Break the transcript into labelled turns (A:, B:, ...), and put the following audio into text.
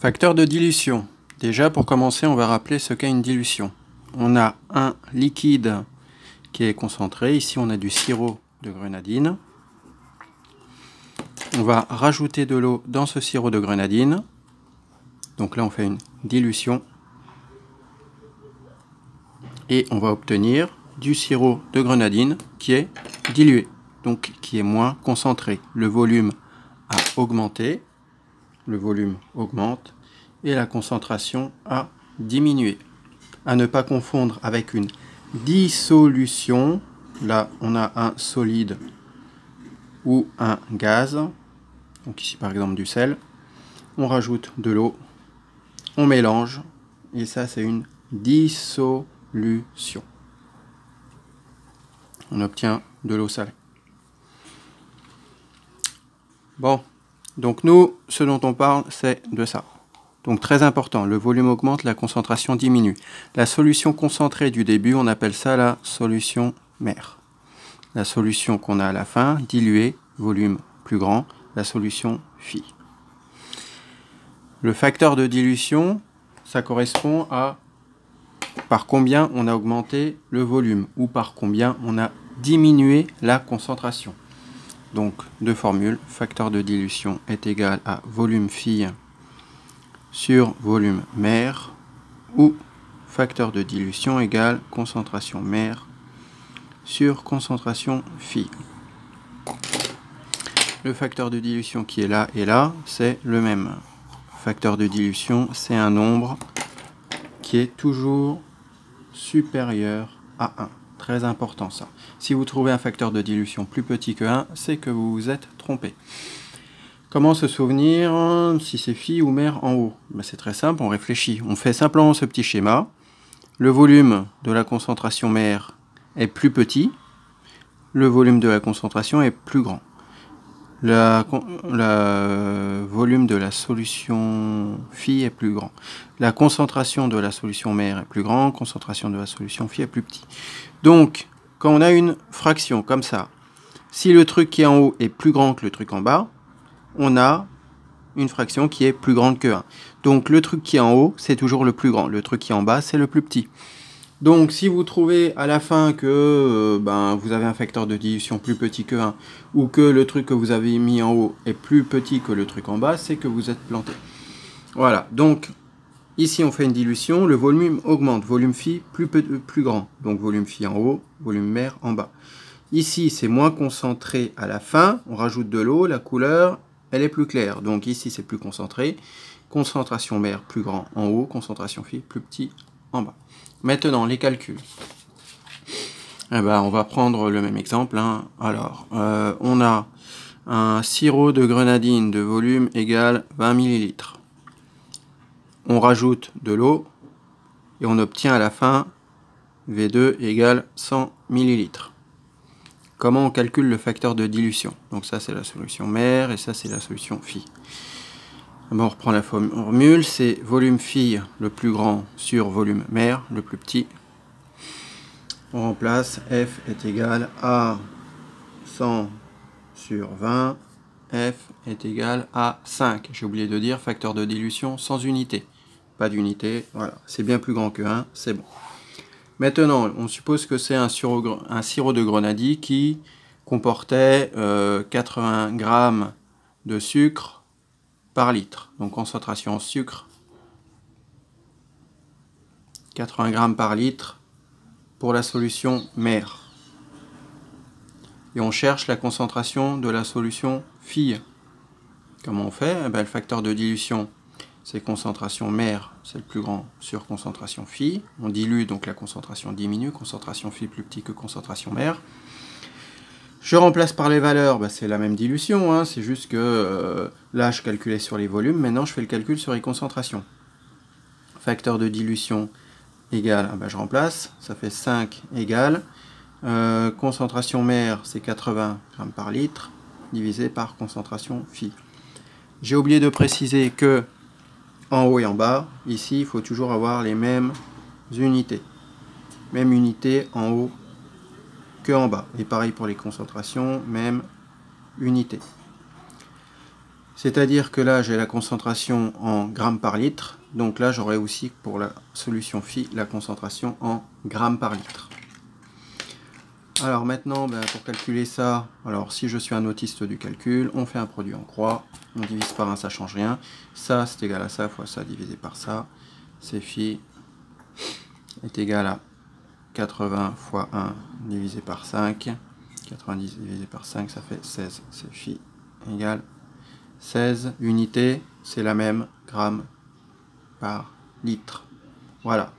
A: Facteur de dilution. Déjà, pour commencer, on va rappeler ce qu'est une dilution. On a un liquide qui est concentré. Ici, on a du sirop de grenadine. On va rajouter de l'eau dans ce sirop de grenadine. Donc là, on fait une dilution. Et on va obtenir du sirop de grenadine qui est dilué, donc qui est moins concentré. Le volume a augmenté. Le volume augmente et la concentration a diminué. À ne pas confondre avec une dissolution. Là, on a un solide ou un gaz. Donc ici, par exemple, du sel. On rajoute de l'eau, on mélange et ça, c'est une dissolution. On obtient de l'eau salée. Bon. Donc nous, ce dont on parle, c'est de ça. Donc très important, le volume augmente, la concentration diminue. La solution concentrée du début, on appelle ça la solution mère. La solution qu'on a à la fin, diluée, volume plus grand, la solution phi. Le facteur de dilution, ça correspond à par combien on a augmenté le volume ou par combien on a diminué la concentration. Donc, deux formules, facteur de dilution est égal à volume phi sur volume mère, ou facteur de dilution égale concentration mère sur concentration phi. Le facteur de dilution qui est là et là, c'est le même. Facteur de dilution, c'est un nombre qui est toujours supérieur à 1. Très important ça. Si vous trouvez un facteur de dilution plus petit que 1, c'est que vous vous êtes trompé. Comment se souvenir si c'est phi ou mère en haut? Ben, c'est très simple, on réfléchit. On fait simplement ce petit schéma. Le volume de la concentration mère est plus petit. Le volume de la concentration est plus grand. Le volume de la solution phi est plus grand. La concentration de la solution mère est plus grande, concentration de la solution phi est plus petit. Donc, quand on a une fraction comme ça, si le truc qui est en haut est plus grand que le truc en bas, on a une fraction qui est plus grande que 1. Donc, le truc qui est en haut, c'est toujours le plus grand. Le truc qui est en bas, c'est le plus petit. Donc, si vous trouvez à la fin que vous avez un facteur de dilution plus petit que 1, ou que le truc que vous avez mis en haut est plus petit que le truc en bas, c'est que vous êtes planté. Voilà, donc, ici on fait une dilution, le volume augmente, volume phi plus grand. Donc, volume phi en haut, volume mère en bas. Ici, c'est moins concentré à la fin, on rajoute de l'eau, la couleur, elle est plus claire. Donc, ici, c'est plus concentré. Concentration mère plus grand en haut, concentration phi plus petit en bas. Maintenant, les calculs. Eh ben, on va prendre le même exemple. Hein. Alors, on a un sirop de grenadine de volume égal 20 ml. On rajoute de l'eau et on obtient à la fin V2 égale 100 ml. Comment on calcule le facteur de dilution? Donc ça, c'est la solution mère et ça, c'est la solution phi. Bon, on reprend la formule, c'est volume phi le plus grand sur volume mère le plus petit. On remplace, F est égal à 100 sur 20, F est égal à 5. J'ai oublié de dire facteur de dilution sans unité. Pas d'unité, voilà, c'est bien plus grand que 1, c'est bon. Maintenant, on suppose que c'est un sirop de grenadine qui comportait 80 g de sucre par litre. Donc concentration en sucre, 80 g par litre pour la solution mère. Et on cherche la concentration de la solution phi. Comment on fait? Le facteur de dilution, c'est concentration mère, c'est le plus grand sur concentration phi. On dilue, donc la concentration diminue, concentration phi plus petit que concentration mère. Je remplace par les valeurs, c'est la même dilution, hein, c'est juste que là je calculais sur les volumes, maintenant je fais le calcul sur les concentrations. Facteur de dilution égale, je remplace, ça fait 5 égale, concentration mère c'est 80 g par litre, divisé par concentration phi. J'ai oublié de préciser que en haut et en bas, ici il faut toujours avoir les mêmes unités. Même unité en haut que en bas. Et pareil pour les concentrations, même unité. C'est-à-dire que là, j'ai la concentration en grammes par litre. Donc là, j'aurai aussi pour la solution phi la concentration en grammes par litre. Alors maintenant, pour calculer ça, alors si je suis un autiste du calcul, on fait un produit en croix, on divise par 1, ça change rien. Ça, c'est égal à ça fois ça divisé par ça. C'est phi est égal à 80 fois 1 divisé par 5. 90 divisé par 5, ça fait 16. C'est phi égale 16 unités, c'est la même, grammes par litre. Voilà.